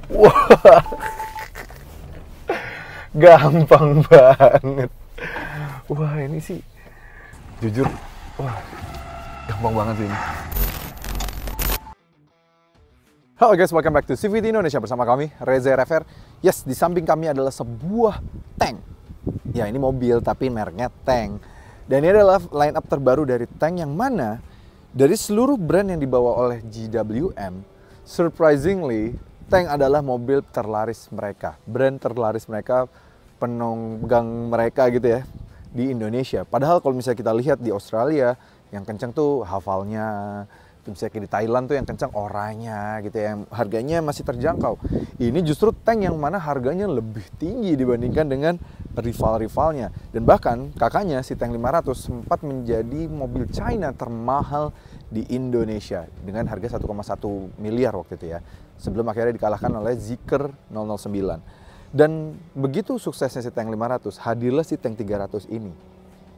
Wah, gampang banget. Wah, ini sih jujur, wah, gampang banget sih ini. Halo guys, welcome back to CVT Indonesia bersama kami, Reza Rever. Yes, di samping kami adalah sebuah tank. Ya, ini mobil tapi mereknya tank. Dan ini adalah line up terbaru dari tank yang mana dari seluruh brand yang dibawa oleh GWM, surprisingly, tank adalah mobil terlaris mereka. Brand terlaris mereka, penunggang mereka gitu ya, di Indonesia. Padahal kalau misalnya kita lihat di Australia, yang kencang tuh Havalnya, misalnya di Thailand tuh yang kencang Oranya gitu ya, yang harganya masih terjangkau. Ini justru tank yang mana harganya lebih tinggi dibandingkan dengan rival-rivalnya. Dan bahkan kakaknya si tank 500 sempat menjadi mobil China termahal di Indonesia dengan harga 1,1 miliar waktu itu ya. Sebelum akhirnya dikalahkan oleh Zeekr 009. Dan begitu suksesnya si tank 500, hadirlah si tank 300 ini.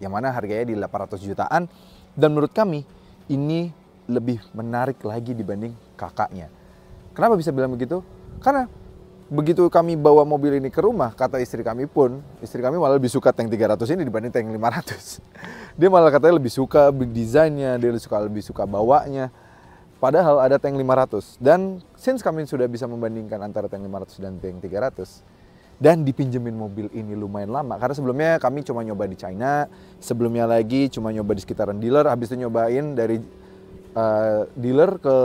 Yang mana harganya di 800 jutaan. Dan menurut kami ini lebih menarik lagi dibanding kakaknya. Kenapa bisa bilang begitu? Karena begitu kami bawa mobil ini ke rumah, kata istri kami malah lebih suka tank 300 ini dibanding tank 500. Dia malah katanya lebih suka desainnya, dia lebih suka bawanya. Padahal ada tank 500. Dan since kami sudah bisa membandingkan antara tank 500 dan tank 300, dan dipinjemin mobil ini lumayan lama. Karena sebelumnya kami cuma nyoba di China, sebelumnya lagi cuma nyoba di sekitaran dealer, habis itu nyobain dari dealer ke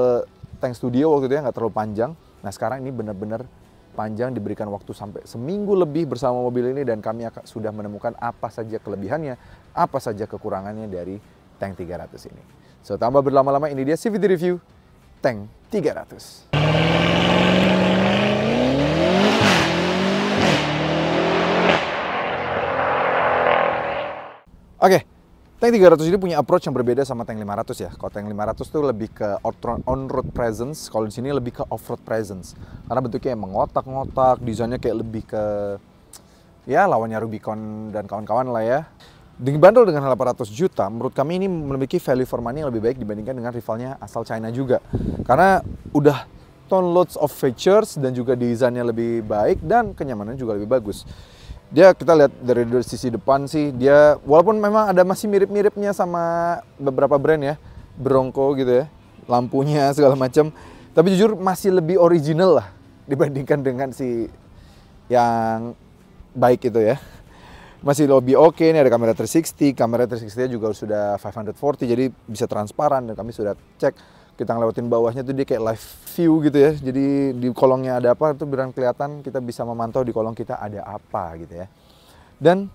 tank studio waktu itu ya, nggak terlalu panjang. Nah sekarang ini benar-benar panjang, diberikan waktu sampai seminggu lebih bersama mobil ini, dan kami sudah menemukan apa saja kelebihannya, apa saja kekurangannya dari tank 300 ini. So tanpa berlama-lama, ini dia CVT review tank 300. Oke, tank 300 ini punya approach yang berbeda sama tank 500 ya. Kalau tank 500 tuh lebih ke on-road presence, kalau di sini lebih ke off-road presence. Karena bentuknya emang ngotak-ngotak, desainnya kayak lebih ke ya lawannya Rubicon dan kawan-kawan lah ya. Dibanderol dengan 800 juta, menurut kami ini memiliki value for money yang lebih baik dibandingkan dengan rivalnya asal China juga. Karena udah ton loads of features dan juga desainnya lebih baik dan kenyamanannya juga lebih bagus. Dia kita lihat dari sisi depan sih, dia walaupun memang ada masih mirip-miripnya sama beberapa brand ya, Bronco gitu ya, lampunya segala macam, tapi jujur masih lebih original lah dibandingkan dengan si yang baik itu ya. Masih lebih oke, nih ada kamera 360 juga sudah 540, jadi bisa transparan, dan kami sudah cek. Kita ngelewatin bawahnya tuh dia kayak live view gitu ya. Jadi di kolongnya ada apa itu beneran kelihatan, kita bisa memantau di kolong kita ada apa gitu ya. Dan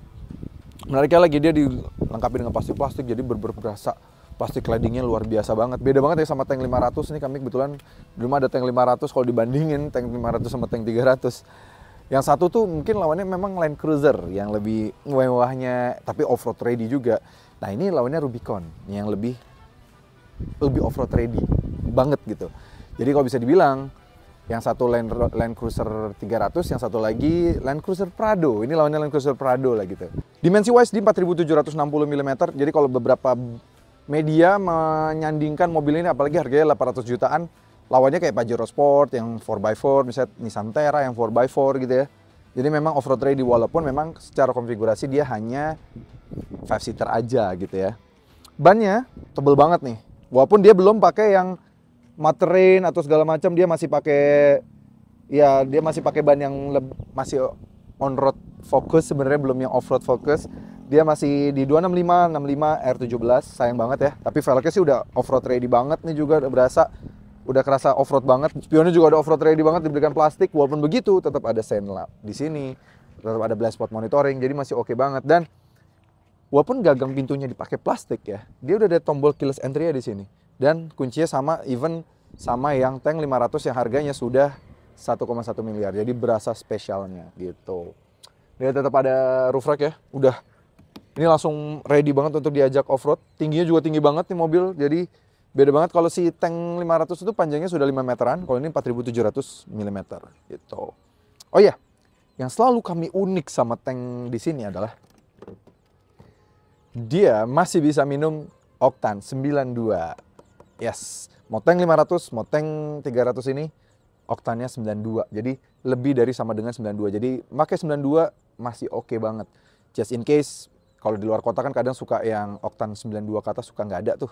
menariknya lagi dia dilengkapi dengan plastik-plastik, jadi berasa plastik claddingnya luar biasa banget. Beda banget ya sama tank 500 ini, kami kebetulan belum ada tank 500 kalau dibandingin tank 500 sama tank 300. Yang satu tuh mungkin lawannya memang Land Cruiser yang lebih mewahnya tapi off-road ready juga. Nah ini lawannya Rubicon yang lebih off-road ready banget gitu. Jadi kalau bisa dibilang yang satu Land Cruiser 300, yang satu lagi Land Cruiser Prado. Ini lawannya Land Cruiser Prado lah gitu. Dimensi wise di 4760 mm. Jadi kalau beberapa media menyandingkan mobil ini, apalagi harganya 800 jutaan, lawannya kayak Pajero Sport yang 4x4, misalnya Nissan Terra yang 4x4 gitu ya. Jadi memang off-road ready, walaupun memang secara konfigurasi dia hanya 5-seater aja gitu ya. Bannya tebel banget nih. Walaupun dia belum pakai yang Mud-Terrain atau segala macam, dia masih pakai ban yang masih on road fokus sebenarnya, belum yang off road fokus. Dia masih di 265 R17, sayang banget ya. Tapi velgnya sih udah off road ready banget nih, juga udah kerasa off road banget. Spionnya juga udah off road ready banget, diberikan plastik. Walaupun begitu tetap ada Sand Lab di sini, tetap ada blind spot monitoring, jadi masih oke banget. Dan walaupun gagang pintunya dipakai plastik ya, dia udah ada tombol keyless entry-nya di sini. Dan kuncinya sama yang tank 500 yang harganya sudah 1,1 miliar. Jadi berasa spesialnya gitu. Dia tetap ada roof rack ya. Udah ini langsung ready banget untuk diajak off-road. Tingginya juga tinggi banget nih mobil. Jadi beda banget, kalau si tank 500 itu panjangnya sudah 5 meteran, kalau ini 4700 mm gitu. Oh iya, yang selalu kami unik sama tank di sini adalah dia masih bisa minum oktan 92. Yes, mau tank 500, mau tank 300 ini oktannya 92. Jadi lebih dari sama dengan 92. Jadi pakai 92 masih oke banget. Just in case kalau di luar kota kan kadang suka yang oktan 92 ke atas suka nggak ada tuh.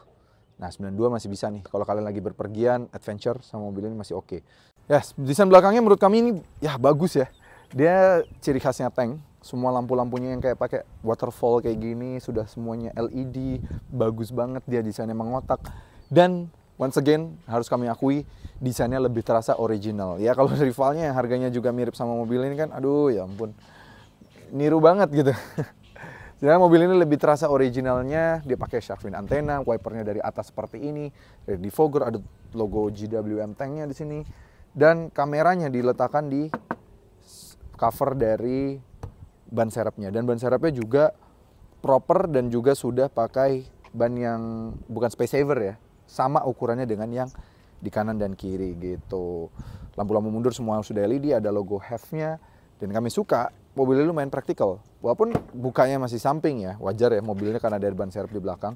Nah 92 masih bisa nih. Kalau kalian lagi berpergian, adventure sama mobil ini masih oke. Ya, desain belakangnya menurut kami ini ya bagus ya. Dia ciri khasnya tank. Semua lampu-lampunya yang kayak pakai waterfall kayak gini, sudah semuanya LED, bagus banget, dia desainnya mengotak. Dan once again harus kami akui desainnya lebih terasa original. Ya kalau rivalnya yang harganya juga mirip sama mobil ini kan, aduh ya ampun, niru banget gitu. Sebenarnya mobil ini lebih terasa originalnya, dia pakai shark fin antena, wipernya dari atas seperti ini, dari defogger, ada logo GWM tanknya di sini, dan kameranya diletakkan di cover dari ban serepnya, dan ban serepnya juga proper dan juga sudah pakai ban yang bukan space saver ya, sama ukurannya dengan yang di kanan dan kiri gitu. Lampu-lampu mundur semua sudah LED, ada logo HEV-nya, dan kami suka mobil ini lumayan praktikal. Walaupun bukanya masih samping ya, wajar ya mobilnya karena ada ban serep di belakang.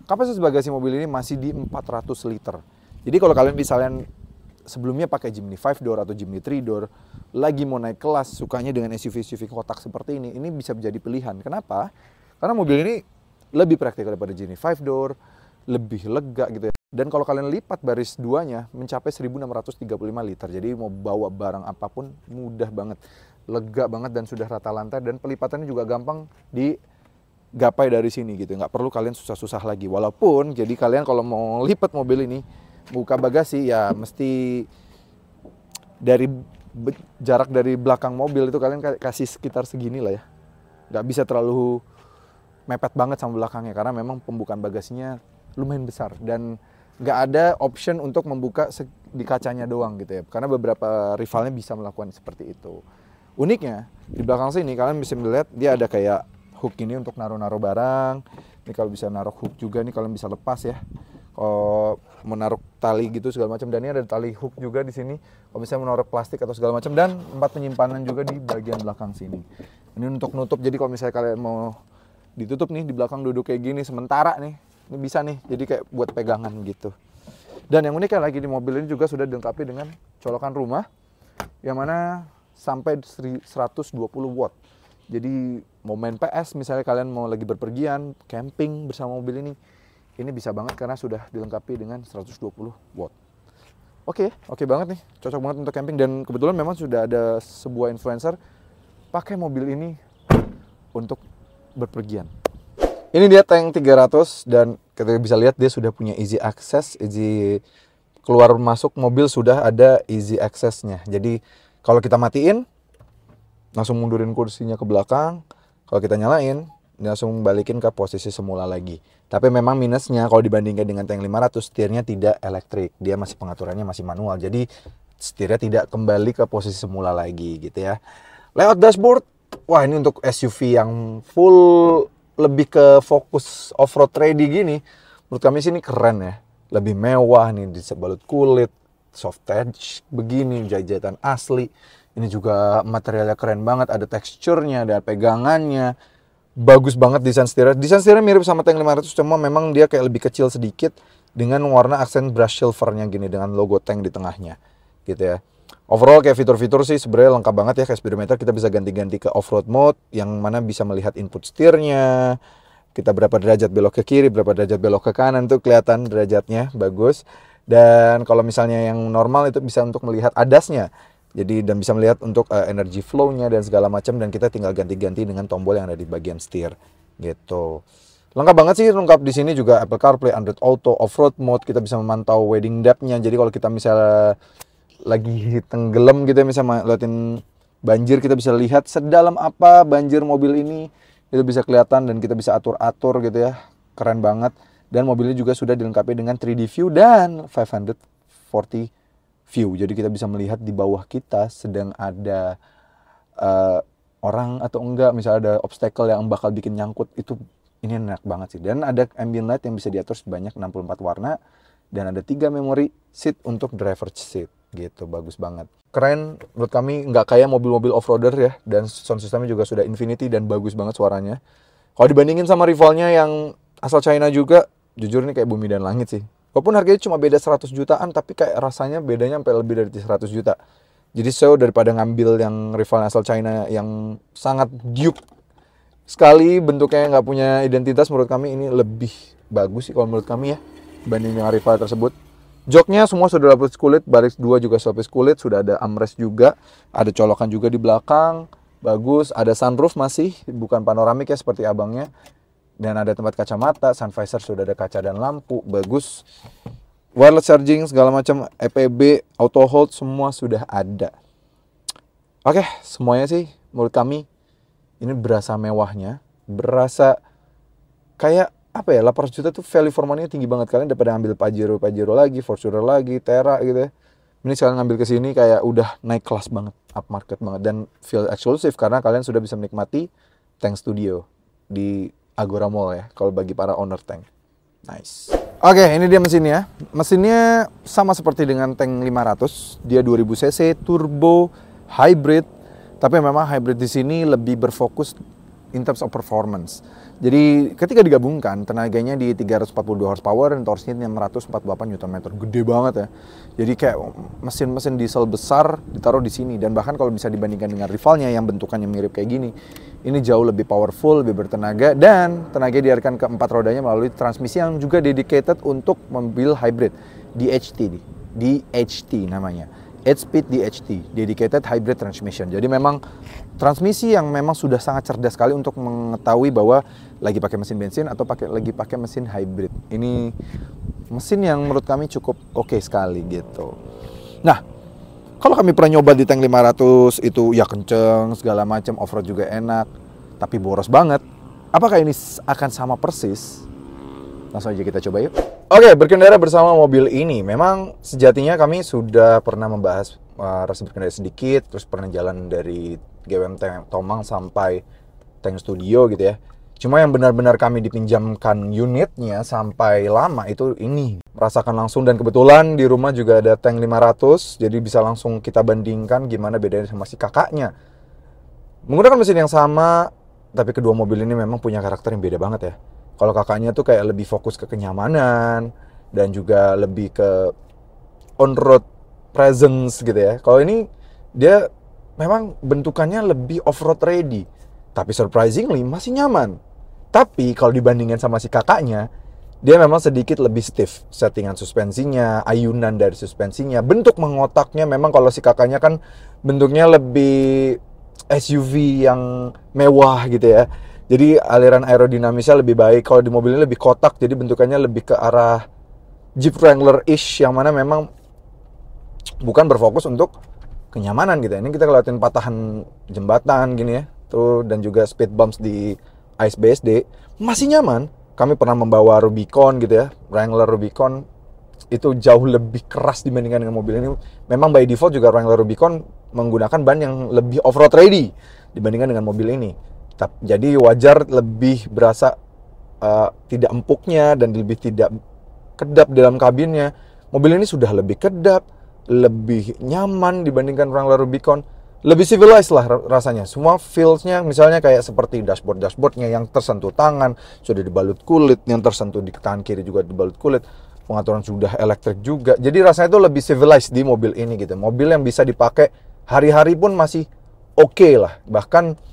Kapasitas bagasi mobil ini masih di 400 liter. Jadi kalau kalian misalnya sebelumnya pakai Jimny 5 door atau Jimny 3 door, lagi mau naik kelas, sukanya dengan SUV kotak seperti ini bisa menjadi pilihan. Kenapa? Karena mobil ini lebih praktikal daripada Jimny 5 door, lebih lega gitu ya. Dan kalau kalian lipat baris duanya mencapai 1635 liter. Jadi mau bawa barang apapun mudah banget, lega banget dan sudah rata lantai, dan pelipatannya juga gampang digapai dari sini gitu. Nggak perlu kalian susah-susah lagi. Walaupun jadi kalian kalau mau lipat mobil ini, buka bagasi ya mesti dari jarak dari belakang mobil itu kalian kasih sekitar segini lah ya. Nggak bisa terlalu mepet banget sama belakangnya karena memang pembukaan bagasinya lumayan besar dan nggak ada option untuk membuka di kacanya doang gitu ya. Karena beberapa rivalnya bisa melakukan seperti itu. Uniknya di belakang sini kalian bisa melihat dia ada kayak hook ini untuk naruh-naruh barang. Ini kalau bisa naruh hook juga nih kalian bisa lepas ya. Kalau menaruh tali gitu segala macam, dan ini ada tali hook juga di sini. Kalau misalnya menaruh plastik atau segala macam, dan tempat penyimpanan juga di bagian belakang sini. Ini untuk nutup. Jadi kalau misalnya kalian mau ditutup nih di belakang duduk kayak gini sementara nih, ini bisa nih. Jadi kayak buat pegangan gitu. Dan yang uniknya lagi di mobil ini juga sudah dilengkapi dengan colokan rumah yang mana sampai 120 watt. Jadi mau main PS misalnya kalian mau lagi berpergian, camping bersama mobil ini bisa banget karena sudah dilengkapi dengan 120 watt. Oke banget nih, cocok banget untuk camping, dan kebetulan memang sudah ada sebuah influencer pakai mobil ini untuk berpergian. Ini dia tank 300 dan kita bisa lihat dia sudah punya easy access, easy keluar masuk mobil sudah ada easy access-nya. Jadi kalau kita matiin, langsung mundurin kursinya ke belakang, kalau kita nyalain, langsung balikin ke posisi semula lagi. Tapi memang minusnya kalau dibandingkan dengan tank 500, setirnya tidak elektrik. Dia masih pengaturannya masih manual. Jadi setirnya tidak kembali ke posisi semula lagi gitu ya. Layout dashboard, wah ini untuk SUV yang full lebih ke fokus off-road ready gini. Menurut kami sih ini keren ya. Lebih mewah nih, disebalut kulit, soft touch begini, jahitan asli. Ini juga materialnya keren banget, ada teksturnya, ada pegangannya. Bagus banget desain setirnya. Desain setirnya mirip sama tank 500, cuma memang dia kayak lebih kecil sedikit dengan warna aksen brush silvernya gini dengan logo tank di tengahnya gitu ya. Overall kayak fitur-fitur sih sebenarnya lengkap banget ya. Kayak speedometer kita bisa ganti-ganti ke off-road mode yang mana bisa melihat input setirnya. Kita berapa derajat belok ke kiri, berapa derajat belok ke kanan, tuh kelihatan derajatnya bagus. Dan kalau misalnya yang normal itu bisa untuk melihat adasnya. Jadi dan bisa melihat untuk energy flow-nya dan segala macam, dan kita tinggal ganti-ganti dengan tombol yang ada di bagian setir gitu. Lengkap banget sih, lengkap di sini juga Apple CarPlay, Android Auto, off-road mode, kita bisa memantau wedding depth-nya. Jadi kalau kita misalnya lagi tenggelam gitu ya, misalnya liatin banjir, kita bisa lihat sedalam apa banjir mobil ini, itu bisa kelihatan dan kita bisa atur-atur gitu ya. Keren banget. Dan mobilnya juga sudah dilengkapi dengan 3D view dan 540 view. Jadi kita bisa melihat di bawah kita sedang ada orang atau enggak, misalnya ada obstacle yang bakal bikin nyangkut, itu ini enak banget sih. Dan ada ambient light yang bisa diatur sebanyak 64 warna dan ada 3 memory seat untuk driver seat gitu. Bagus banget. Keren menurut kami, nggak kayak mobil-mobil off-roader ya, dan sound systemnya juga sudah Infinity dan bagus banget suaranya. Kalau dibandingin sama rivalnya yang asal China juga, jujur nih kayak bumi dan langit sih. Walaupun harganya cuma beda 100 jutaan, tapi kayak rasanya bedanya sampai lebih dari 100 juta. Jadi so daripada ngambil yang rival asal China yang sangat dupe sekali, bentuknya nggak punya identitas, menurut kami ini lebih bagus sih kalau menurut kami ya, dibanding dengan rival tersebut. Joknya semua sudah lapis kulit, baris 2 juga lapis kulit, sudah ada armrest juga, ada colokan juga di belakang, bagus, ada sunroof masih, bukan panoramik ya seperti abangnya. Dan ada tempat kacamata, sun visor sudah ada kaca dan lampu, bagus. Wireless charging, segala macam, EPB, auto hold, semua sudah ada. Oke, semuanya sih menurut kami ini berasa mewahnya, berasa kayak apa ya, 800 juta tuh value for money-nya tinggi banget. Kalian daripada ngambil Pajero lagi, Fortuner lagi, Tera gitu ya. Ini sekalian ngambil ke sini kayak udah naik kelas banget, up market banget, dan feel exclusive karena kalian sudah bisa menikmati Tank Studio di Agora Mall ya, kalau bagi para owner tank. Nice. Oke, ini dia mesinnya. Mesinnya sama seperti dengan Tank 500. Dia 2000 cc, turbo, hybrid. Tapi memang hybrid di sini lebih berfokus in terms of performance. Jadi ketika digabungkan, tenaganya di 342 horsepower dan torsinya 648 Nm. Gede banget ya. Jadi kayak mesin-mesin diesel besar ditaruh di sini. Dan bahkan kalau bisa dibandingkan dengan rivalnya yang bentukannya mirip kayak gini, ini jauh lebih powerful, lebih bertenaga, dan tenaga dialirkan ke 4 rodanya melalui transmisi yang juga dedicated untuk mobil hybrid. DHT namanya. 8-speed DHT, Dedicated Hybrid Transmission. Jadi memang transmisi yang memang sudah sangat cerdas sekali untuk mengetahui bahwa lagi pakai mesin bensin atau lagi pakai mesin hybrid. Ini mesin yang menurut kami cukup oke sekali gitu. Nah, kalau kami pernah nyoba di Tank 500 itu ya kenceng, segala macam, off-road juga enak, tapi boros banget. Apakah ini akan sama persis? Langsung aja kita coba yuk. Oke, berkendara bersama mobil ini. Memang sejatinya kami sudah pernah membahas rasa berkendara sedikit, terus pernah jalan dari GWM Tomang sampai Tank Studio gitu ya. Cuma yang benar-benar kami dipinjamkan unitnya sampai lama itu ini. Merasakan langsung, dan kebetulan di rumah juga ada Tank 500, jadi bisa langsung kita bandingkan gimana bedanya sama si kakaknya. Menggunakan mesin yang sama, tapi kedua mobil ini memang punya karakter yang beda banget ya. Kalau kakaknya tuh kayak lebih fokus ke kenyamanan dan juga lebih ke on-road presence gitu ya. Kalau ini dia memang bentukannya lebih off-road ready, tapi surprisingly masih nyaman. Tapi kalau dibandingkan sama si kakaknya, dia memang sedikit lebih stiff. Settingan suspensinya, ayunan dari suspensinya, bentuk mengotaknya memang kalau si kakaknya kan bentuknya lebih SUV yang mewah gitu ya. Jadi aliran aerodinamisnya lebih baik. Kalau di mobil ini lebih kotak, jadi bentukannya lebih ke arah Jeep Wrangler-ish, yang mana memang bukan berfokus untuk kenyamanan gitu ya. Ini kita ngeliatin patahan jembatan gini ya, tuh, dan juga speed bumps di Ice BSD masih nyaman. Kami pernah membawa Rubicon gitu ya, Wrangler Rubicon, itu jauh lebih keras dibandingkan dengan mobil ini. Memang by default juga Wrangler Rubicon menggunakan ban yang lebih off-road ready dibandingkan dengan mobil ini. Jadi wajar lebih berasa tidak empuknya dan lebih tidak kedap dalam kabinnya. Mobil ini sudah lebih kedap, lebih nyaman dibandingkan Wrangler Rubicon. Lebih civilized lah rasanya. Semua feels-nya misalnya kayak seperti dashboard-dashboardnya yang tersentuh tangan, sudah dibalut kulit, yang tersentuh di tangan kiri juga dibalut kulit. Pengaturan sudah elektrik juga. Jadi rasanya itu lebih civilized di mobil ini gitu. Mobil yang bisa dipakai hari-hari pun masih oke lah. Bahkan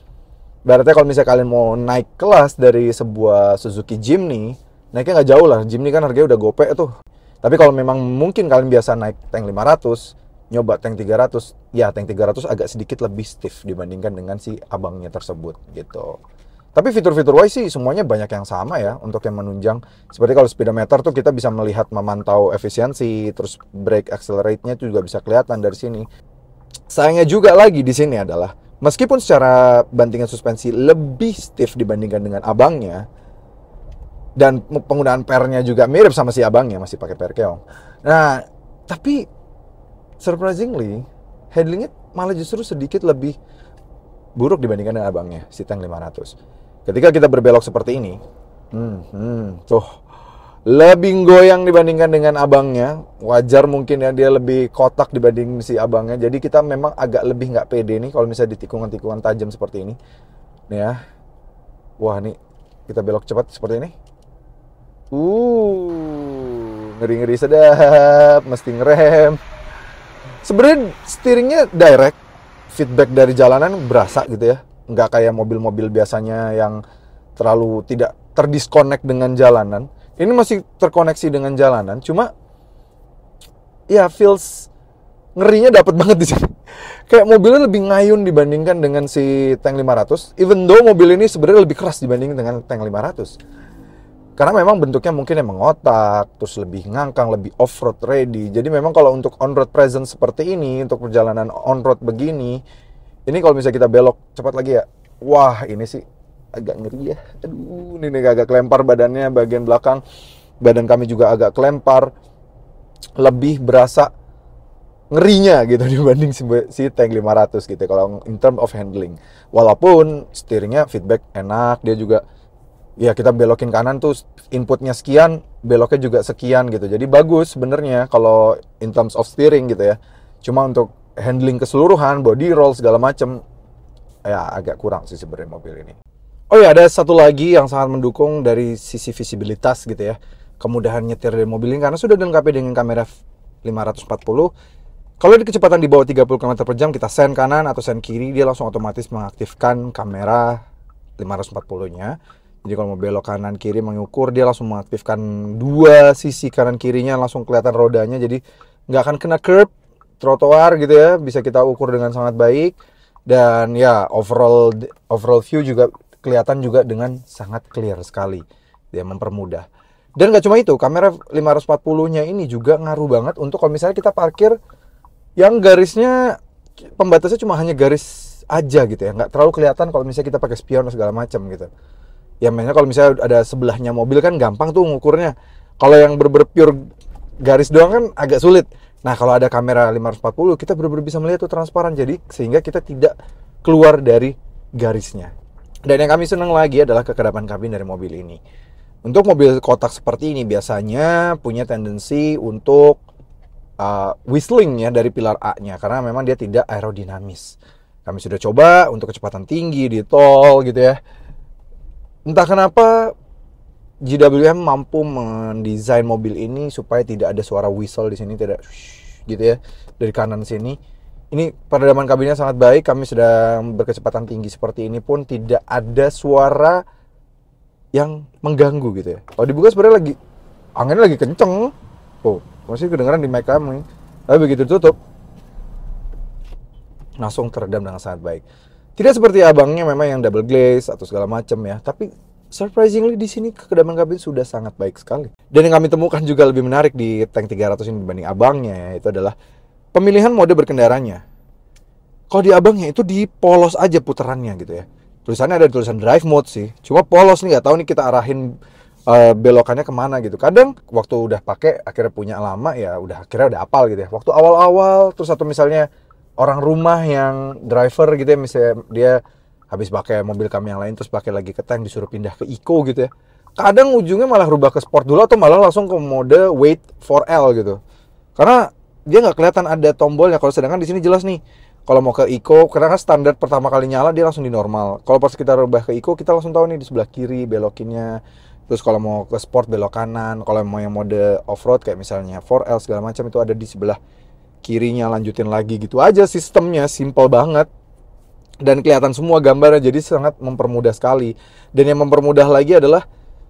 berarti kalau misalnya kalian mau naik kelas dari sebuah Suzuki Jimny, naiknya nggak jauh lah. Jimny kan harganya udah gopek tuh. Tapi kalau memang mungkin kalian biasa naik Tank 500, nyoba Tank 300, ya Tank 300 agak sedikit lebih stiff dibandingkan dengan si abangnya tersebut gitu. Tapi fitur-fitur wise sih semuanya banyak yang sama ya untuk yang menunjang. Seperti kalau speedometer tuh kita bisa melihat memantau efisiensi, terus brake accelerate-nya itu juga bisa kelihatan dari sini. Sayangnya juga lagi di sini adalah meskipun secara bantingan suspensi lebih stiff dibandingkan dengan abangnya, dan penggunaan pernya juga mirip sama si abangnya, masih pakai per keong. Nah, tapi surprisingly handlingnya malah justru sedikit lebih buruk dibandingkan dengan abangnya, si Tank 500. Ketika kita berbelok seperti ini, tuh lebih goyang dibandingkan dengan abangnya. Wajar mungkin ya, dia lebih kotak dibanding si abangnya. Jadi kita memang agak lebih nggak pede nih kalau misalnya di tikungan-tikungan tajam seperti ini. Nih ya, wah nih kita belok cepat seperti ini. ngeri-ngeri sedap, mesti ngerem. Sebenarnya steeringnya direct, feedback dari jalanan berasa gitu ya. Nggak kayak mobil-mobil biasanya yang terlalu tidak terdisconnect dengan jalanan. Ini masih terkoneksi dengan jalanan, cuma ya feels ngerinya dapat banget di sini. Kayak mobilnya lebih ngayun dibandingkan dengan si Tank 500. Even though mobil ini sebenarnya lebih keras dibandingkan dengan Tank 500. Karena memang bentuknya mungkin yang mengotak, terus lebih ngangkang, lebih off-road ready. Jadi memang kalau untuk on-road presence seperti ini, untuk perjalanan on-road begini, ini kalau misalnya kita belok cepat lagi ya, wah ini sih agak ngeri ya. Aduh, ini agak kelempar badannya, bagian belakang. Badan kami juga agak kelempar. Lebih berasa ngerinya gitu dibanding si Tank 500 gitu kalau in term of handling. Walaupun steeringnya feedback enak, dia juga ya kita belokin kanan tuh inputnya sekian, beloknya juga sekian gitu. Jadi bagus sebenarnya kalau in terms of steering gitu ya. Cuma untuk handling keseluruhan, body roll segala macem ya agak kurang sih sebenarnya mobil ini. Oh ya, ada satu lagi yang sangat mendukung dari sisi visibilitas gitu ya. Kemudahan nyetir dari mobil ini karena sudah dilengkapi dengan kamera 540. Kalau di kecepatan di bawah 30 km per jam kita sen kanan atau sen kiri, dia langsung otomatis mengaktifkan kamera 540-nya. Jadi kalau mau belok kanan kiri mengukur, dia langsung mengaktifkan dua sisi kanan kirinya, langsung kelihatan rodanya. Jadi nggak akan kena curb, trotoar gitu ya. Bisa kita ukur dengan sangat baik. Dan ya overall view juga kelihatan juga dengan sangat clear sekali. Dia mempermudah. Dan nggak cuma itu, kamera 540-nya ini juga ngaruh banget untuk kalau misalnya kita parkir yang garisnya, pembatasnya cuma hanya garis aja gitu ya. Nggak terlalu kelihatan kalau misalnya kita pakai spion segala macam gitu. Ya mainnya kalau misalnya ada sebelahnya mobil kan gampang tuh ngukurnya. Kalau yang bener-bener pure garis doang kan agak sulit. Nah kalau ada kamera 540 kita bener-bener bisa melihat tuh transparan. Jadi sehingga kita tidak keluar dari garisnya. Dan yang kami senang lagi adalah kekedapan kabin dari mobil ini. Untuk mobil kotak seperti ini biasanya punya tendensi untuk whistling ya dari pilar A-nya. Karena memang dia tidak aerodinamis. Kami sudah coba untuk kecepatan tinggi di tol gitu ya. Entah kenapa GWM mampu mendesain mobil ini supaya tidak ada suara whistle di sini, tidak gitu ya dari kanan sini. Ini peredaman kabinnya sangat baik. Kami sedang berkecepatan tinggi seperti ini pun tidak ada suara yang mengganggu gitu ya. Kalau dibuka sebenarnya lagi anginnya lagi kenceng. Oh, masih kedengeran di mic kami. Tapi begitu tutup langsung teredam dengan sangat baik. Tidak seperti abangnya memang yang double glaze atau segala macam ya, tapi surprisingly di sini kekedaman kabin sudah sangat baik sekali. Dan yang kami temukan juga lebih menarik di Tank 300 ini dibanding abangnya ya, itu adalah pemilihan mode berkendaranya. Kalau di abangnya itu di polos aja putarannya gitu ya. Tulisannya ada tulisan drive mode sih, cuma polos nih, nggak tahu nih kita arahin belokannya kemana gitu. Kadang waktu udah pakai akhirnya punya lama ya akhirnya udah hafal gitu ya. Waktu awal-awal terus atau misalnya orang rumah yang driver gitu ya, misalnya dia habis pakai mobil kami yang lain terus pakai lagi ke tank disuruh pindah ke eco gitu ya. Kadang ujungnya malah rubah ke sport dulu atau malah langsung ke mode wait for L gitu. Karena dia nggak kelihatan ada tombolnya. Kalau sedangkan di sini jelas nih. Kalau mau ke eco, karena kan standar pertama kali nyala dia langsung di normal. Kalau pas kita rubah ke eco kita langsung tahu nih di sebelah kiri belokinnya. Terus kalau mau ke sport belok kanan. Kalau mau yang mode off-road kayak misalnya 4L segala macam itu ada di sebelah kirinya, lanjutin lagi gitu aja. Sistemnya simple banget dan kelihatan semua gambarnya, jadi sangat mempermudah sekali. Dan yang mempermudah lagi adalah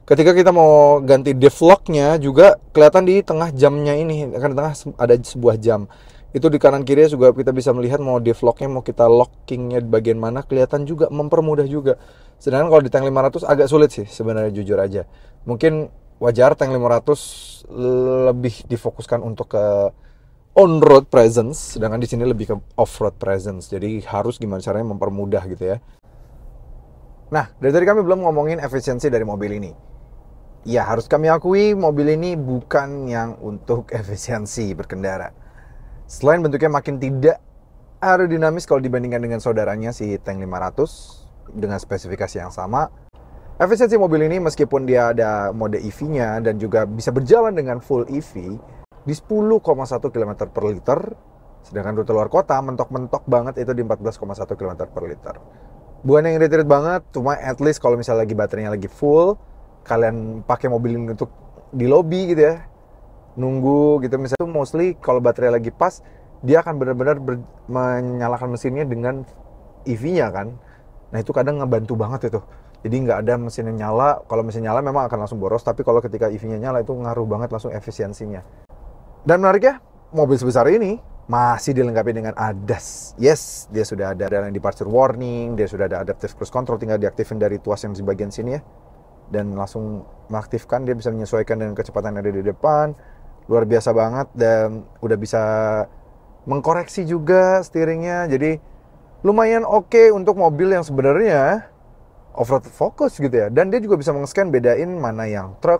ketika kita mau ganti devlognya juga kelihatan di tengah jamnya ini, kan di tengah ada sebuah jam. Itu di kanan kiri juga kita bisa melihat mau devlognya, mau kita lockingnya di bagian mana, kelihatan juga, mempermudah juga. Sedangkan kalau di Tank 500 agak sulit sih sebenarnya, jujur aja. Mungkin wajar Tank 500 lebih difokuskan untuk ke on-road presence, sedangkan di sini lebih ke off-road presence. Jadi harus gimana caranya mempermudah gitu ya. Nah, dari tadi kami belum ngomongin efisiensi dari mobil ini. Ya, harus kami akui mobil ini bukan yang untuk efisiensi berkendara. Selain bentuknya makin tidak aerodinamis kalau dibandingkan dengan saudaranya si Tank 500 dengan spesifikasi yang sama, efisiensi mobil ini meskipun dia ada mode EV-nya dan juga bisa berjalan dengan full EV di 10,1 km per liter, sedangkan rute luar kota mentok-mentok banget itu di 14,1 km per liter. Bukan yang irit-irit banget, cuma at least kalau misalnya lagi baterainya lagi full, kalian pakai mobil ini untuk di lobby gitu ya, nunggu gitu. Misalnya tuh mostly kalau baterai lagi pas, dia akan benar-benar menyalakan mesinnya dengan EV-nya kan. Nah itu kadang ngebantu banget itu. Jadi nggak ada mesinnya nyala. Kalau mesin nyala memang akan langsung boros, tapi kalau ketika EV-nya nyala itu ngaruh banget langsung efisiensinya. Dan menariknya, mobil sebesar ini masih dilengkapi dengan ADAS. Yes, dia sudah ada yang departure warning, dia sudah ada adaptive cruise control, tinggal diaktifin dari tuas yang di bagian sini ya. Dan langsung mengaktifkan, dia bisa menyesuaikan dengan kecepatan yang ada di depan. Luar biasa banget, dan udah bisa mengkoreksi juga steeringnya. Jadi lumayan oke untuk mobil yang sebenarnya off-road fokus gitu ya. Dan dia juga bisa meng-scan bedain mana yang truk,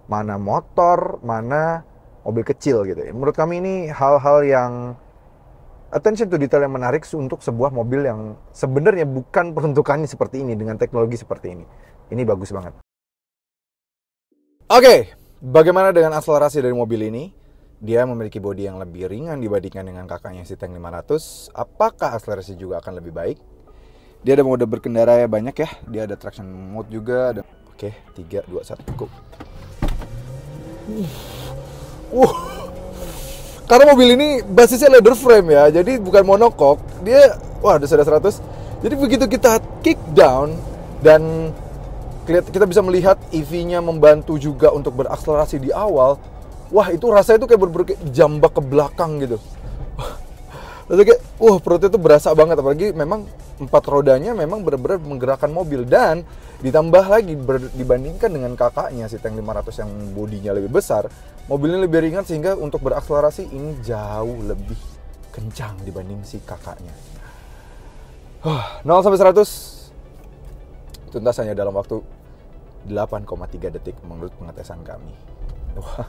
mana motor, mana mobil kecil gitu ya. Menurut kami ini hal-hal yang attention to detail yang menarik untuk sebuah mobil yang sebenarnya bukan peruntukannya seperti ini dengan teknologi seperti ini. Ini bagus banget. Oke, bagaimana dengan akselerasi dari mobil ini? Dia memiliki bodi yang lebih ringan dibandingkan dengan kakaknya si Tank 500. Apakah akselerasi juga akan lebih baik? Dia ada mode berkendara ya banyak ya. Dia ada traction mode juga. Oke, 3, 2, 1, go. Karena mobil ini basisnya leather frame ya, jadi bukan monocoque. Dia, wah udah sudah 100. Jadi begitu kita kick down dan kita bisa melihat EV-nya membantu juga untuk berakselerasi di awal. Wah itu rasanya tuh kayak jambak ke belakang gitu. Lalu kayak, perutnya tuh berasa banget. Apalagi memang 4 rodanya memang benar-benar menggerakkan mobil. Dan ditambah lagi dibandingkan dengan kakaknya si Tank 500 yang bodinya lebih besar, mobilnya lebih ringan sehingga untuk berakselerasi ini jauh lebih kencang dibanding si kakaknya. 0 sampai 100 tuntas hanya dalam waktu 8,3 detik menurut pengetesan kami. Wah,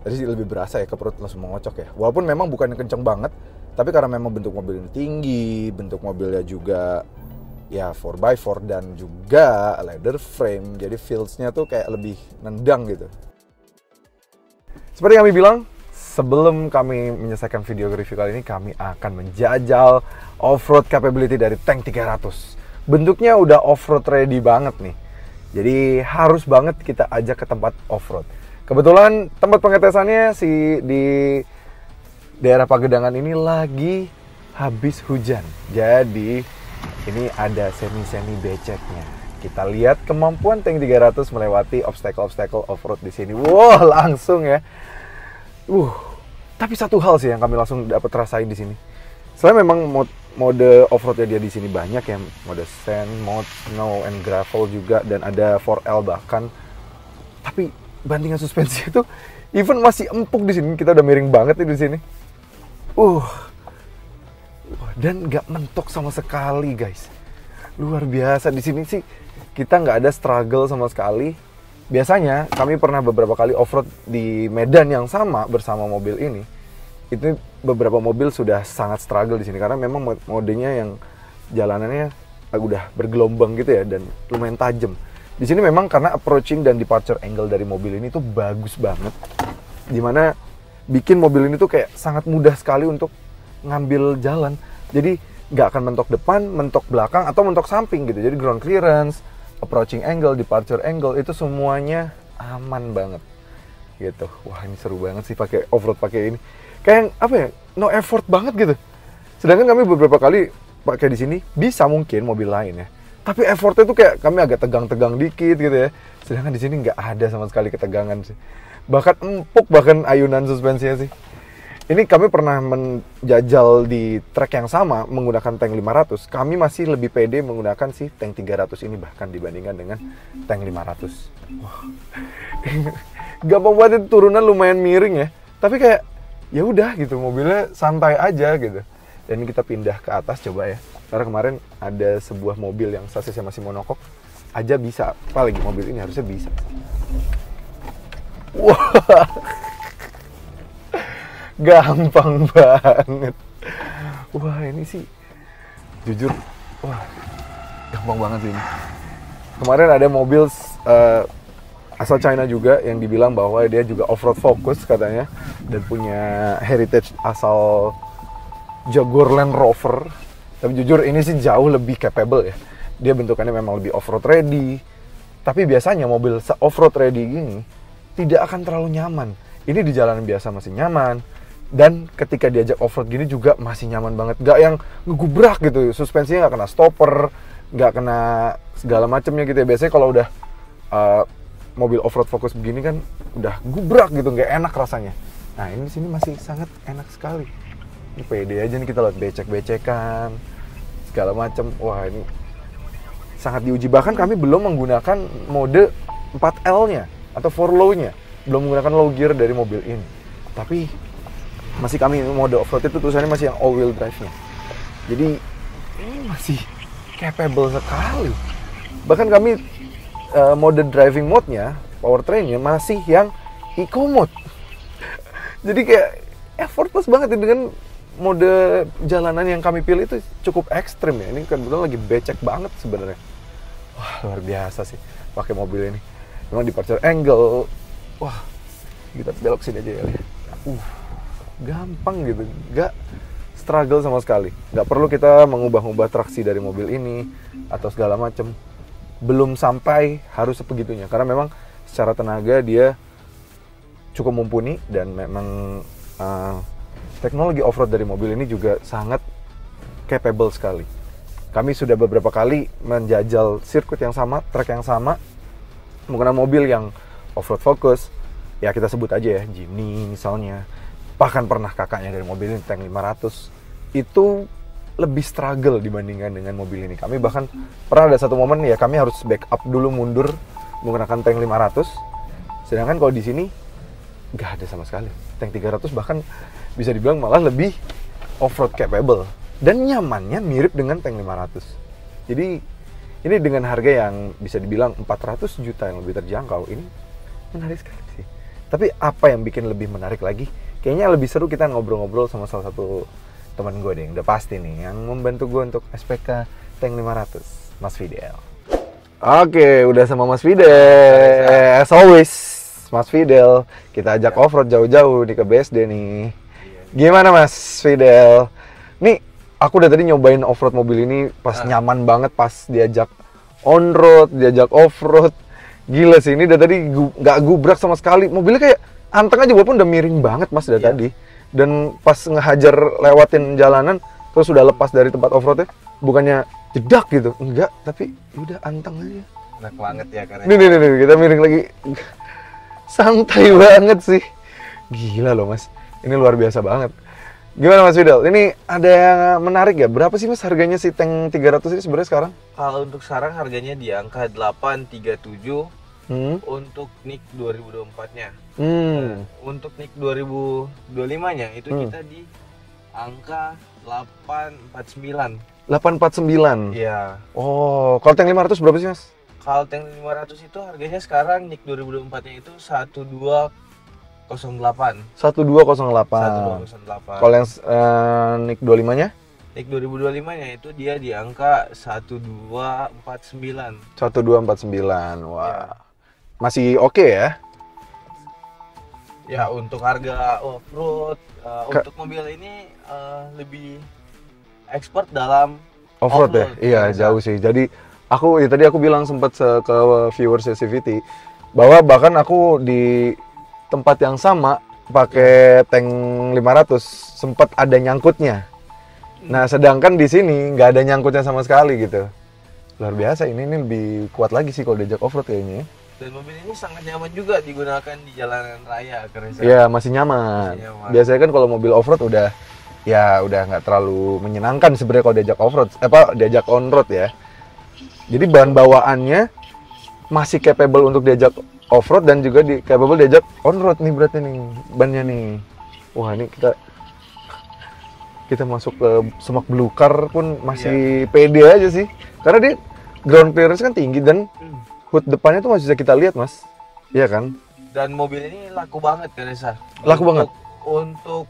tadi sih lebih berasa ya, ke perut langsung mengocok ya. Walaupun memang bukan kenceng banget, tapi karena memang bentuk mobilnya tinggi, bentuk mobilnya juga ya 4x4 dan juga leather frame, jadi feels-nya tuh kayak lebih nendang gitu. Seperti yang kami bilang, sebelum kami menyelesaikan video review kali ini, kami akan menjajal off-road capability dari Tank 300. Bentuknya udah off-road ready banget nih. Jadi harus banget kita ajak ke tempat off-road. Kebetulan tempat pengetesannya di daerah Pagedangan ini lagi habis hujan. Jadi ini ada semi-semi beceknya. Kita lihat kemampuan Tank 300 melewati obstacle-obstacle off-road di sini. Wow, langsung ya. Tapi satu hal sih yang kami langsung dapat rasain di sini. Selain memang mode off-roadnya dia di sini banyak ya, mode sand, mode snow and gravel juga, dan ada 4L bahkan. Tapi bandingan suspensi itu even masih empuk di sini. Kita udah miring banget nih di sini. Dan nggak mentok sama sekali guys. Luar biasa di sini sih. Kita nggak ada struggle sama sekali. Biasanya kami pernah beberapa kali off-road di medan yang sama bersama mobil ini. Itu beberapa mobil sudah sangat struggle di sini karena memang modenya yang jalanannya udah bergelombang gitu ya dan lumayan tajam. Di sini memang karena approaching dan departure angle dari mobil ini tuh bagus banget. Dimana bikin mobil ini tuh kayak sangat mudah sekali untuk ngambil jalan. Jadi nggak akan mentok depan, mentok belakang, atau mentok samping gitu. Jadi ground clearance, approaching angle, departure angle, itu semuanya aman banget gitu. Wah ini seru banget sih pakai off-road pakai ini. Kayak apa ya, no effort banget gitu. Sedangkan kami beberapa kali pakai di sini bisa mungkin mobil lain ya. Tapi effortnya tuh kayak kami agak tegang-tegang dikit gitu ya. Sedangkan di sini nggak ada sama sekali ketegangan sih. Bahkan empuk bahkan ayunan suspensinya sih. Ini kami pernah menjajal di track yang sama menggunakan Tank 500. Kami masih lebih pede menggunakan si Tank 300 ini bahkan dibandingkan dengan Tank 500. Wah. Gampang banget, turunan lumayan miring ya. Tapi kayak ya udah gitu, mobilnya santai aja gitu. Dan kita pindah ke atas coba ya. Karena kemarin ada sebuah mobil yang sasisnya masih monocoque aja bisa. Apalagi mobil ini harusnya bisa. Wah. Gampang banget. Wah ini sih jujur, wah gampang banget sih ini. Kemarin ada mobil asal China juga yang dibilang bahwa dia juga off-road fokus katanya. Dan punya heritage asal Jaguar Land Rover. Tapi jujur ini sih jauh lebih capable ya. Dia bentukannya memang lebih off-road ready. Tapi biasanya mobil off-road ready gini tidak akan terlalu nyaman. Ini di jalanan biasa masih nyaman. Dan ketika diajak off-road gini juga masih nyaman banget. Gak yang ngegubrak gitu. Suspensinya gak kena stopper, gak kena segala macemnya gitu ya. Biasanya kalau udah mobil off-road fokus begini kan udah gubrak gitu, gak enak rasanya. Nah ini di sini masih sangat enak sekali. Ini pede aja nih kita lihat becek-becekan, segala macem. Wah ini sangat diuji. Bahkan kami belum menggunakan mode 4L-nya atau 4Low-nya. Belum menggunakan low gear dari mobil ini. Tapi masih kami mode off-road itu tulisannya masih yang all-wheel drive-nya. Jadi ini masih capable sekali. Bahkan kami mode driving mode-nya, powertrain-nya masih yang eco mode. Jadi kayak effortless banget dengan mode jalanan yang kami pilih itu cukup ekstrim ya. Ini kebetulan lagi becek banget sebenarnya. Wah luar biasa sih pakai mobil ini. Memang departure angle, wah kita belok sini aja ya. Gampang gitu, nggak struggle sama sekali. Nggak perlu kita mengubah-ubah traksi dari mobil ini atau segala macem. Belum sampai harus sebegitunya, karena memang secara tenaga dia cukup mumpuni dan memang teknologi off-road dari mobil ini juga sangat capable sekali. Kami sudah beberapa kali menjajal sirkuit yang sama, track yang sama, menggunakan mobil yang off-road fokus. Ya kita sebut aja ya, Jimny misalnya. Bahkan pernah kakaknya dari mobil ini, Tank 500. Itu lebih struggle dibandingkan dengan mobil ini. Kami bahkan pernah ada satu momen ya kami harus backup dulu mundur menggunakan Tank 500. Sedangkan kalau di sini nggak ada sama sekali. Tank 300 bahkan bisa dibilang malah lebih off-road capable. Dan nyamannya mirip dengan Tank 500. Jadi ini dengan harga yang bisa dibilang 400 juta yang lebih terjangkau, ini menarik sekali sih. Tapi apa yang bikin lebih menarik lagi? Kayaknya lebih seru kita ngobrol-ngobrol sama salah satu teman gue deh, udah pasti nih, yang membantu gue untuk SPK Tank 500, Mas Fidel. Oke, udah sama Mas Fidel. As always, Mas Fidel. Kita ajak off-road jauh-jauh nih ke BSD nih. Gimana Mas Fidel? Nih, aku udah tadi nyobain off-road mobil ini, pas nyaman banget pas diajak on-road, diajak off-road. Gila sih, ini udah tadi nggak gubrak sama sekali. Mobilnya kayak anteng aja, walaupun udah miring banget Mas dari tadi. Dan pas ngehajar lewatin jalanan, terus udah lepas dari tempat off-roadnya, bukannya jedak gitu, enggak, tapi udah anteng aja. Enak banget ya karena. Nih, kita miring lagi. Santai banget sih. Gila loh Mas, ini luar biasa banget. Gimana Mas Fidel? Ini ada yang menarik ya? Berapa sih Mas harganya si Tank 300 ini sebenarnya sekarang? Kalau untuk sekarang harganya di angka 837 untuk NIK 2024-nya. Untuk NIK 2025-nya itu kita di angka 849. 849? Iya. Oh, kalau Tank 500 berapa sih Mas? Kalau Tank 500 itu harganya sekarang NIK 2024-nya itu 1208. 1208. Kalau yang NIK 25-nya? NIK 2025-nya itu dia di angka 1249. 1249. Wah. Ya. Masih oke ya? Ya, untuk harga off-road, untuk mobil ini lebih expert dalam off-road ya? Iya, jauh sih. Jadi tadi aku bilang sempat ke viewers CVT bahwa bahkan aku di tempat yang sama pakai Tank 500 sempat ada nyangkutnya. Nah, sedangkan di sini nggak ada nyangkutnya sama sekali gitu. Luar biasa, ini lebih kuat lagi sih kalau diajak off-road kayaknya. Dan mobil ini sangat nyaman juga digunakan di jalanan raya. Iya, masih nyaman. Biasanya kan kalau mobil off-road udah nggak terlalu menyenangkan sebenarnya kalau diajak off-road, diajak on-road ya. Jadi bahan bawaannya masih capable untuk diajak off-road dan juga capable diajak on-road nih berarti nih bannya nih. Wah, ini kita masuk ke semak belukar pun masih pede aja sih. Karena dia ground clearance kan tinggi dan hood depannya tuh masih bisa kita lihat Mas. Iya kan? Dan mobil ini laku banget kan Reza? Laku banget? Untuk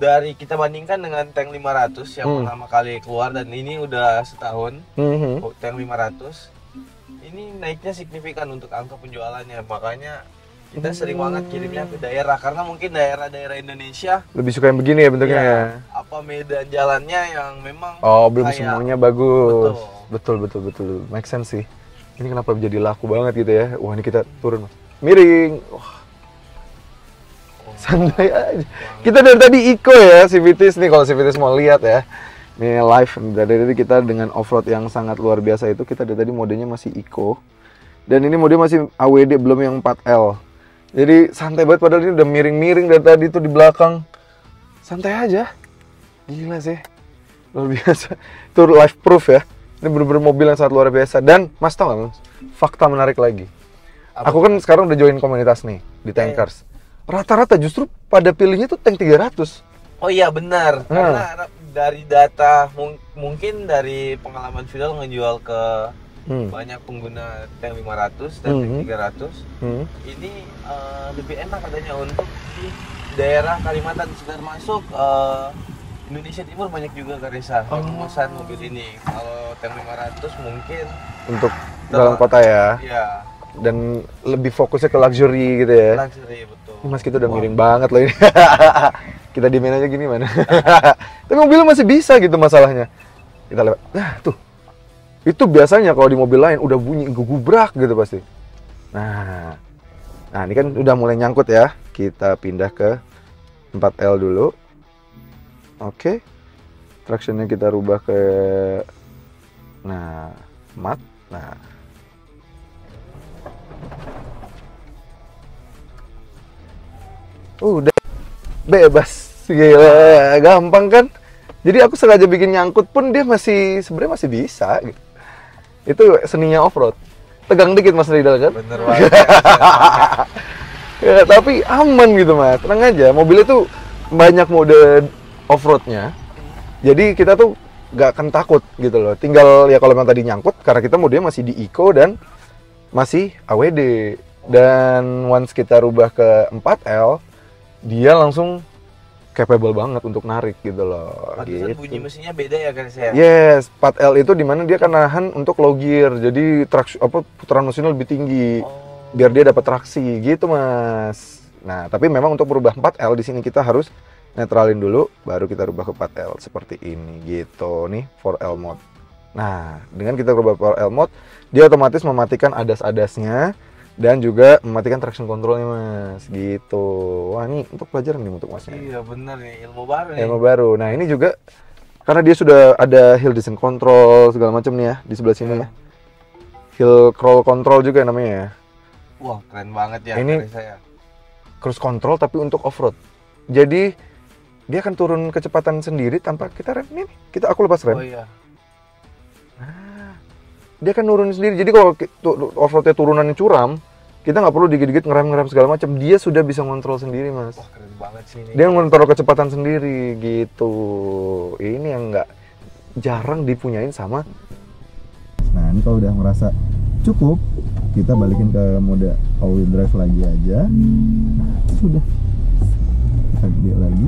dari kita bandingkan dengan Tank 500 yang pertama kali keluar dan ini udah setahun. Tank 500 ini naiknya signifikan untuk angka penjualannya. Makanya kita sering banget kirimnya ke daerah karena mungkin daerah-daerah Indonesia lebih suka yang begini ya bentuknya ya. Apa medan jalannya yang memang belum semuanya bagus. Betul. Make sense sih. Ini kenapa jadi laku banget gitu ya? Wah, ini kita turun Mas. Miring. Wah. Santai aja. Kita dari tadi Eco ya, Civities nih, kalau Civities mau lihat ya. Ini live, dari tadi kita dengan off-road yang sangat luar biasa itu, kita dari tadi modenya masih Eco. Dan ini mode masih AWD, belum yang 4L. Jadi santai banget, padahal ini udah miring-miring dari tadi tuh di belakang. Santai aja. Gila sih. Luar biasa. Itu life proof ya. Ini bener-bener mobil yang sangat luar biasa. Dan Mas tau gak Mas, fakta menarik lagi. Aku kan sekarang udah join komunitas nih di Tankers. Rata-rata justru pada pilihnya tuh tank 300. Oh iya benar, karena dari data mungkin dari pengalaman Fidel ngejual ke banyak pengguna tank 500 dan tank 300. Ini lebih enak katanya untuk di daerah Kalimantan, sekedar masuk Indonesia Timur banyak juga Karesa yang memesan mobil ini. Kalau tank 500 mungkin untuk dalam kota ya. Iya. Dan lebih fokusnya ke luxury gitu ya. Luxury, betul. Mas kita udah miring banget loh ini. Kita diemin aja gini mana. Tapi mobilnya masih bisa gitu masalahnya. Kita lewat. Nah tuh. Itu biasanya kalau di mobil lain udah bunyi gugubrak gitu pasti. Nah ini kan udah mulai nyangkut ya. Kita pindah ke 4L dulu. Oke. Tractionnya kita rubah ke mat. Udah bebas, gila, gampang kan? Jadi aku sengaja bikin nyangkut pun dia sebenarnya masih bisa gitu. Itu seninya off-road. Tegang dikit Mas Ridal kan? Bener banget. Ya, tapi aman gitu Mas, tenang aja. Mobil itu banyak mode off-roadnya. Jadi kita tuh gak akan takut gitu loh. Tinggal ya kalau memang tadi nyangkut, karena kita modenya masih di Eco dan masih AWD. Dan once kita rubah ke 4L, dia langsung capable banget untuk narik gitu loh. Gitu. Bunyi mesinnya beda ya kan saya? Yes, 4L itu dimana dia kan nahan untuk low gear, jadi putaran mesinnya lebih tinggi, biar dia dapat traksi gitu Mas. Nah tapi memang untuk merubah 4L di sini kita harus netralin dulu, baru kita rubah ke 4L seperti ini gitu nih 4L mode. Nah dengan kita rubah 4L mode, dia otomatis mematikan adas-adasnya. Dan juga mematikan traction controlnya Mas, gitu. Wah ini untuk pelajaran nih untuk Masnya. Iya bener nih, ilmu baru nih. Ilmu baru. Nah ini juga karena dia sudah ada hill descent control segala macam nih ya di sebelah sini ya. Hill crawl control juga namanya ya. Wah keren banget ya. Ini saya. Cruise control tapi untuk off road. Jadi dia akan turun kecepatan sendiri tanpa kita rem. Nih aku lepas rem. Oh iya. Dia kan nurunin sendiri. Jadi kalau off-roadnya turunannya curam, kita nggak perlu dikit-dikit ngerem segala macam. Dia sudah bisa ngontrol sendiri Mas. Wah keren banget sih ini. Dia ngontrol kecepatan sendiri gitu. Ini yang nggak jarang dipunyain sama. Nah ini kalau udah merasa cukup, kita balikin ke mode all-wheel drive lagi aja. Nah sudah. Kita gede lagi.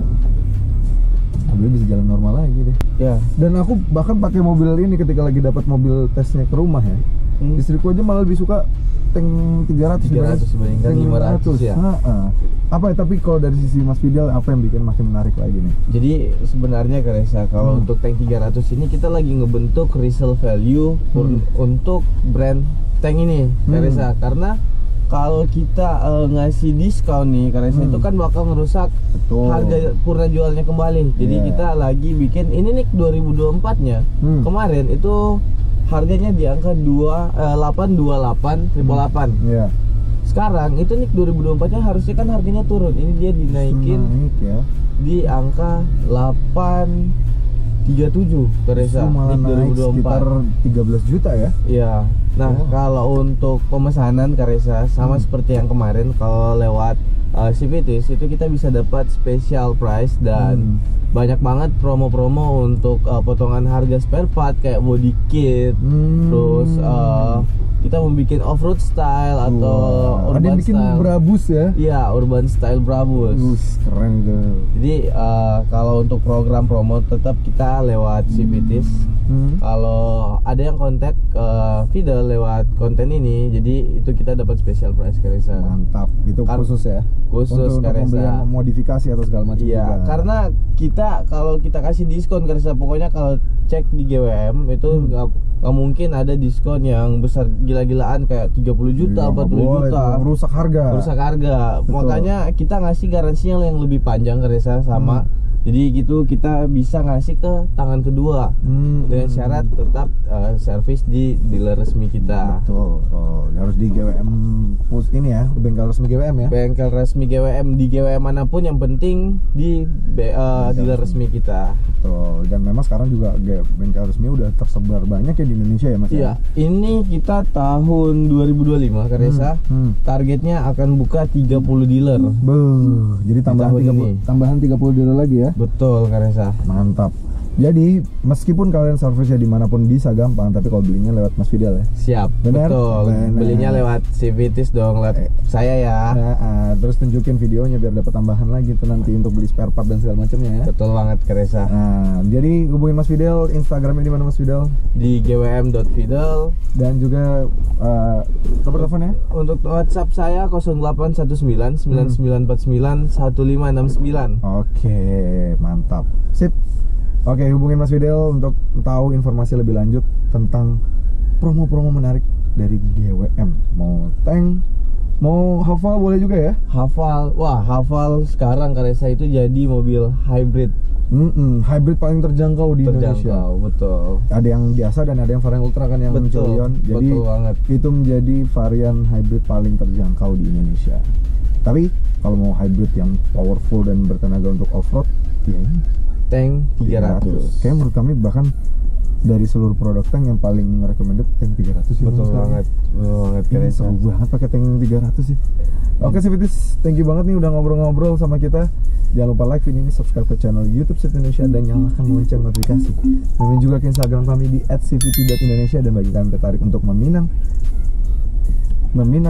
Mobil bisa jalan normal lagi deh. Ya. Dan aku bahkan pakai mobil ini ketika lagi dapat mobil tesnya ke rumah ya. Istriku aja malah lebih suka tank 300 dibandingkan 500 ya. Apa tapi kalau dari sisi Mas Fidel apa yang bikin makin menarik lagi nih? Jadi sebenarnya Karesa kalau untuk tank 300 ini kita lagi ngebentuk resale value untuk brand tank ini Karesa, karena kalau kita ngasih diskon nih Karesa itu kan bakal ngerusak harga purna jualnya kembali. Jadi kita lagi bikin ini nih 2024 nya kemarin itu harganya di angka 828 sekarang itu nih 2024 nya harusnya kan harganya turun, ini dia dinaikin di angka 837 Karesa malah naik 2024 sekitar 13 juta ya. Iya. Nah, kalau untuk pemesanan Karesa sama seperti yang kemarin, kalau lewat Civities itu kita bisa dapat special price dan banyak banget promo-promo untuk potongan harga spare part kayak body kit, terus kita membuat off-road style atau urban bikin style. Brabus ya? Iya, urban style Brabus. Keren tuh. Jadi kalau untuk program promo tetap kita lewat Civities. Kalau ada yang kontak Fidel lewat konten ini, jadi itu kita dapat special price Karesa. Mantap, itu khusus ya? Khusus untuk pembelian modifikasi atau segala macam iya, juga. Karena kalau kita kasih diskon Karesa, pokoknya kalau cek di GWM itu nggak mungkin ada diskon yang besar gila-gilaan kayak 30 juta, 40 juta. Rusak harga. Betul. Makanya kita ngasih garansinya yang lebih panjang Karesa sama. Jadi gitu kita bisa ngasih ke tangan kedua dengan syarat tetap servis di dealer resmi kita. Betul. Oh, harus di GWM ini ya, bengkel resmi GWM ya. Bengkel resmi GWM di GWM manapun, yang penting di dealer resmi kita. Betul. Dan memang sekarang juga bengkel resmi udah tersebar banyak ya di Indonesia ya Mas. Iya. Ini kita tahun 2025 Karesa. Targetnya akan buka 30 dealer. Jadi tambahan 30 dealer lagi ya. Betul Karesa. Mantap. Jadi meskipun kalian servisnya dimanapun bisa gampang, tapi kalau belinya lewat Mas Fidel ya. Siap. Bener? Betul. Bener. Belinya lewat Civities dong, lewat saya ya. Terus tunjukin videonya biar dapat tambahan lagi tuh nanti untuk beli spare part dan segala macamnya ya. Betul banget Karesa. Nah, jadi hubungin Mas Fidel, Instagramnya di mana Mas Fidel? Di gwm.fidel. Dan juga nomor teleponnya? Untuk WhatsApp saya 0819 9949 1569. Oke, mantap. Sip. Oke, hubungin Mas Fidel untuk tahu informasi lebih lanjut tentang promo-promo menarik dari GWM. Mau tank, mau Haval boleh juga ya? Haval, wah Haval sekarang Karesa itu jadi mobil hybrid. Hybrid paling terjangkau di Indonesia. Betul. Ada yang biasa dan ada yang varian ultra kan yang Celion. Jadi betul banget. Itu menjadi varian hybrid paling terjangkau di Indonesia. Tapi kalau mau hybrid yang powerful dan bertenaga untuk off-road, ya ini tank 300. Kayak menurut kami bahkan dari seluruh produk tank yang paling recommended tank 300 sih. Betul banget. Ini seru banget pakai tank 300 sih. Oke Civities, thank you banget nih udah ngobrol-ngobrol sama kita. Jangan lupa like video ini, subscribe ke channel YouTube Civit Indonesia dan nyalakan lonceng notifikasi. Main juga ke Instagram kami di @cvt.indonesia, dan bagi kalian tertarik untuk meminang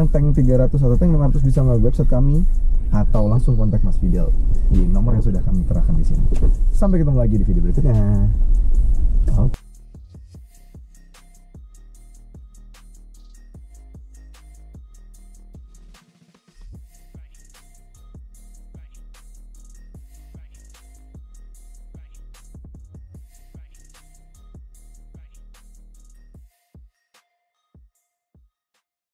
tank 300 atau tank 500 bisa melalui website kami atau langsung kontak Mas Fidel di nomor yang sudah kami terahkan di sini. Sampai ketemu lagi di video berikutnya. Oke.